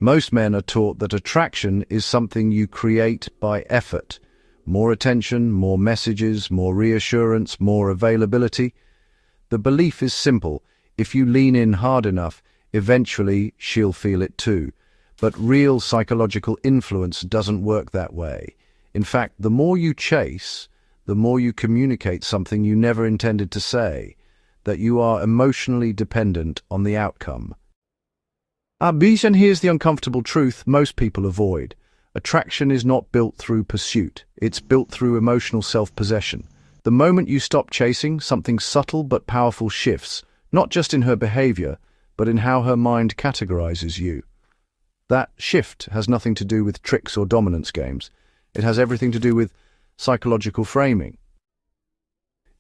Most men are taught that attraction is something you create by effort. More attention, more messages, more reassurance, more availability. The belief is simple. If you lean in hard enough, eventually she'll feel it too. But real psychological influence doesn't work that way. In fact, the more you chase, the more you communicate something you never intended to say, that you are emotionally dependent on the outcome. And here's the uncomfortable truth most people avoid. Attraction is not built through pursuit. It's built through emotional self-possession. The moment you stop chasing, something subtle but powerful shifts, not just in her behavior, but in how her mind categorizes you. That shift has nothing to do with tricks or dominance games. It has everything to do with psychological framing.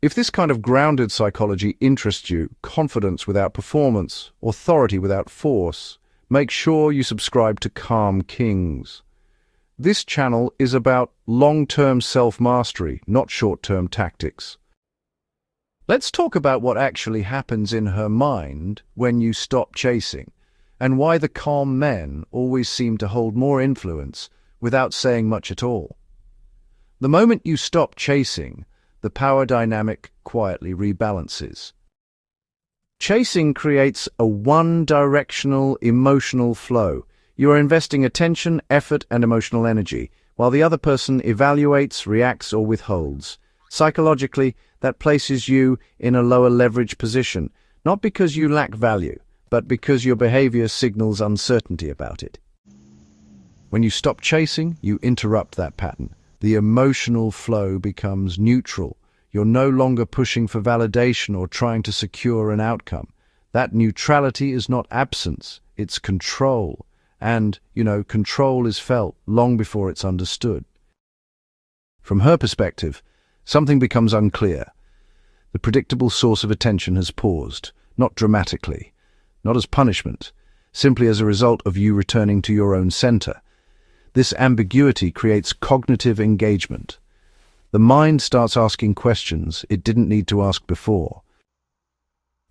If this kind of grounded psychology interests you, confidence without performance, authority without force, make sure you subscribe to Calm Kings. This channel is about long-term self-mastery, not short-term tactics. Let's talk about what actually happens in her mind when you stop chasing, and why the calm men always seem to hold more influence without saying much at all. The moment you stop chasing, the power dynamic quietly rebalances. Chasing creates a one-directional emotional flow. You are investing attention, effort, and emotional energy, while the other person evaluates, reacts, or withholds. Psychologically, that places you in a lower leverage position, not because you lack value, but because your behavior signals uncertainty about it. When you stop chasing, you interrupt that pattern. The emotional flow becomes neutral. You're no longer pushing for validation or trying to secure an outcome. That neutrality is not absence, it's control. And, control is felt long before it's understood. From her perspective, something becomes unclear. The predictable source of attention has paused, not dramatically, not as punishment, simply as a result of you returning to your own center. This ambiguity creates cognitive engagement. The mind starts asking questions it didn't need to ask before.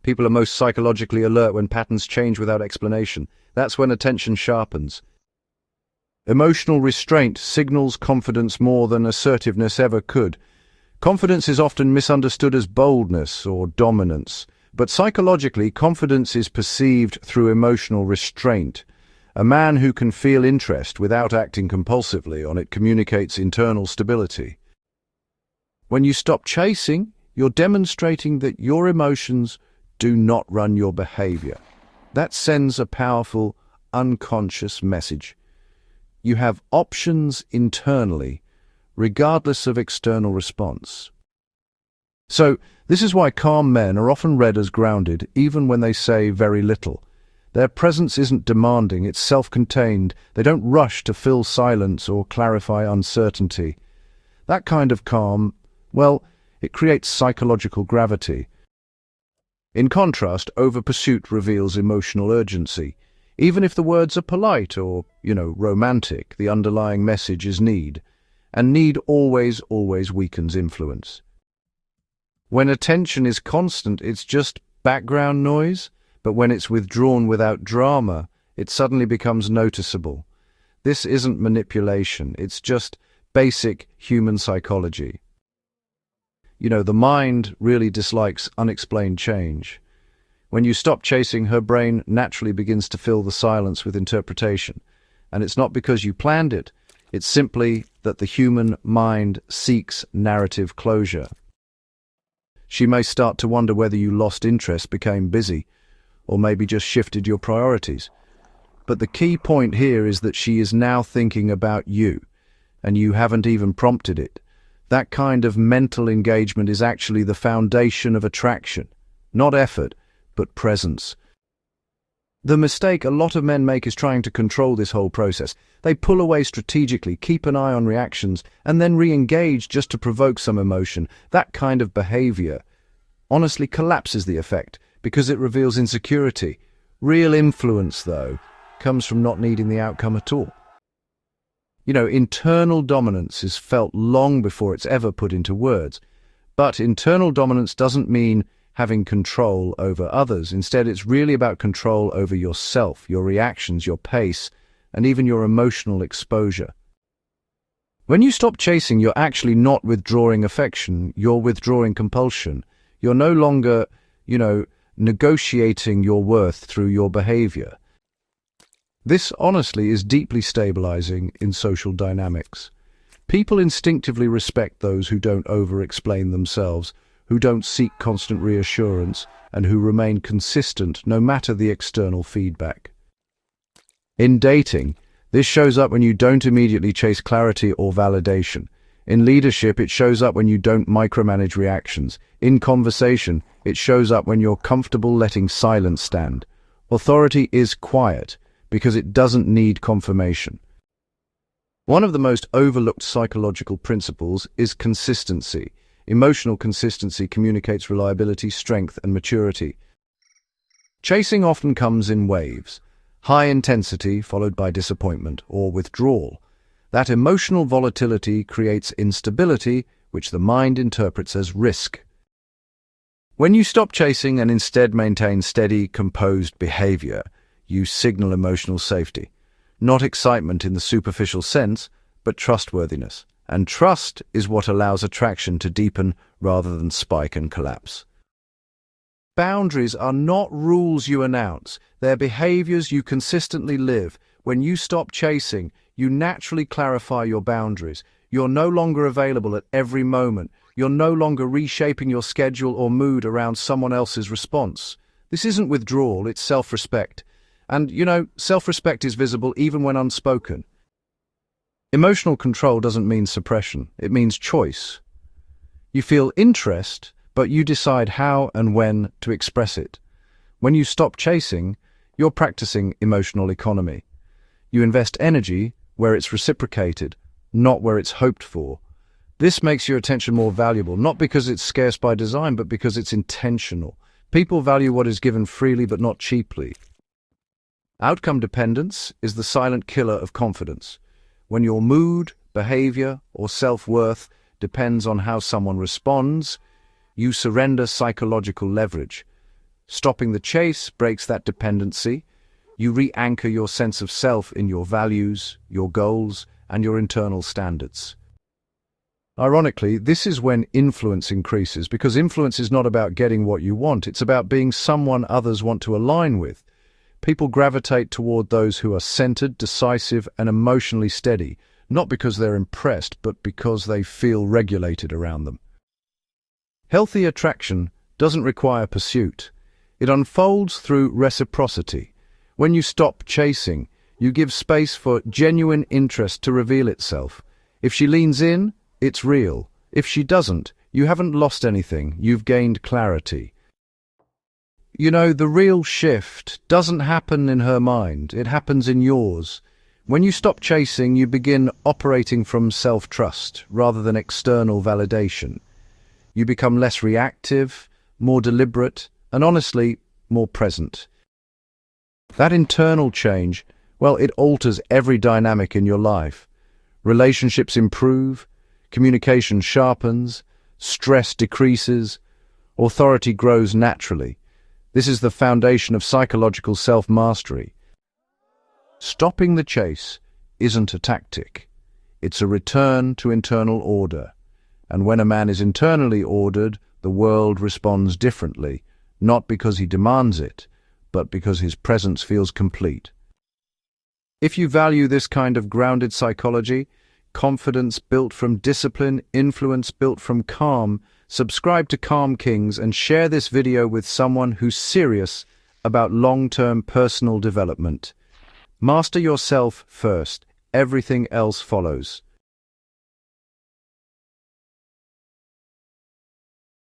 People are most psychologically alert when patterns change without explanation. That's when attention sharpens. Emotional restraint signals confidence more than assertiveness ever could. Confidence is often misunderstood as boldness or dominance, but psychologically, confidence is perceived through emotional restraint. A man who can feel interest without acting compulsively on it communicates internal stability. When you stop chasing, you're demonstrating that your emotions do not run your behavior. That sends a powerful, unconscious message. You have options internally, regardless of external response. So, this is why calm men are often read as grounded, even when they say very little. Their presence isn't demanding, it's self-contained. They don't rush to fill silence or clarify uncertainty. That kind of calm, well, it creates psychological gravity. In contrast, over-pursuit reveals emotional urgency. Even if the words are polite or, romantic, the underlying message is need. And need always weakens influence. When attention is constant, it's just background noise, but when it's withdrawn without drama, it suddenly becomes noticeable. This isn't manipulation, it's just basic human psychology. The mind really dislikes unexplained change. When you stop chasing, her brain naturally begins to fill the silence with interpretation. And it's not because you planned it, it's simply that the human mind seeks narrative closure. She may start to wonder whether you lost interest, became busy, or maybe just shifted your priorities. But the key point here is that she is now thinking about you, and you haven't even prompted it. That kind of mental engagement is actually the foundation of attraction, not effort, but presence. The mistake a lot of men make is trying to control this whole process. They pull away strategically, keep an eye on reactions, and then re-engage just to provoke some emotion. That kind of behavior honestly collapses the effect because it reveals insecurity. Real influence, though, comes from not needing the outcome at all. Internal dominance is felt long before it's ever put into words. But internal dominance doesn't mean having control over others. Instead, it's really about control over yourself, your reactions, your pace, and even your emotional exposure. When you stop chasing, you're actually not withdrawing affection, you're withdrawing compulsion. You're no longer, negotiating your worth through your behavior. This, honestly, is deeply stabilizing in social dynamics. People instinctively respect those who don't over-explain themselves, who don't seek constant reassurance, and who remain consistent no matter the external feedback. In dating, this shows up when you don't immediately chase clarity or validation. In leadership, it shows up when you don't micromanage reactions. In conversation, it shows up when you're comfortable letting silence stand. Authority is quiet because it doesn't need confirmation. One of the most overlooked psychological principles is consistency. Emotional consistency communicates reliability, strength, and maturity. Chasing often comes in waves. High intensity followed by disappointment or withdrawal. That emotional volatility creates instability, which the mind interprets as risk. When you stop chasing and instead maintain steady, composed behavior, you signal emotional safety. Not excitement in the superficial sense, but trustworthiness. And trust is what allows attraction to deepen rather than spike and collapse. Boundaries are not rules you announce, they're behaviors you consistently live. When you stop chasing, you naturally clarify your boundaries. You're no longer available at every moment. You're no longer reshaping your schedule or mood around someone else's response. This isn't withdrawal, it's self-respect. And, self-respect is visible even when unspoken. Emotional control doesn't mean suppression, it means choice. You feel interest, but you decide how and when to express it. When you stop chasing, you're practicing emotional economy. You invest energy where it's reciprocated, not where it's hoped for. This makes your attention more valuable, not because it's scarce by design, but because it's intentional. People value what is given freely but not cheaply. Outcome dependence is the silent killer of confidence. When your mood, behavior, or self-worth depends on how someone responds, you surrender psychological leverage. Stopping the chase breaks that dependency. You re-anchor your sense of self in your values, your goals, and your internal standards. Ironically, this is when influence increases, because influence is not about getting what you want, it's about being someone others want to align with. People gravitate toward those who are centered, decisive, and emotionally steady, not because they're impressed, but because they feel regulated around them. Healthy attraction doesn't require pursuit. It unfolds through reciprocity. When you stop chasing, you give space for genuine interest to reveal itself. If she leans in, it's real. If she doesn't, you haven't lost anything, you've gained clarity. The real shift doesn't happen in her mind, it happens in yours. When you stop chasing, you begin operating from self-trust rather than external validation. You become less reactive, more deliberate, and honestly, more present. That internal change, it alters every dynamic in your life. Relationships improve, communication sharpens, stress decreases, authority grows naturally. This is the foundation of psychological self-mastery. Stopping the chase isn't a tactic. It's a return to internal order. And when a man is internally ordered, the world responds differently, not because he demands it, but because his presence feels complete. If you value this kind of grounded psychology, confidence built from discipline, influence built from calm, subscribe to Calm Kings and share this video with someone who's serious about long-term personal development. Master yourself first, everything else follows.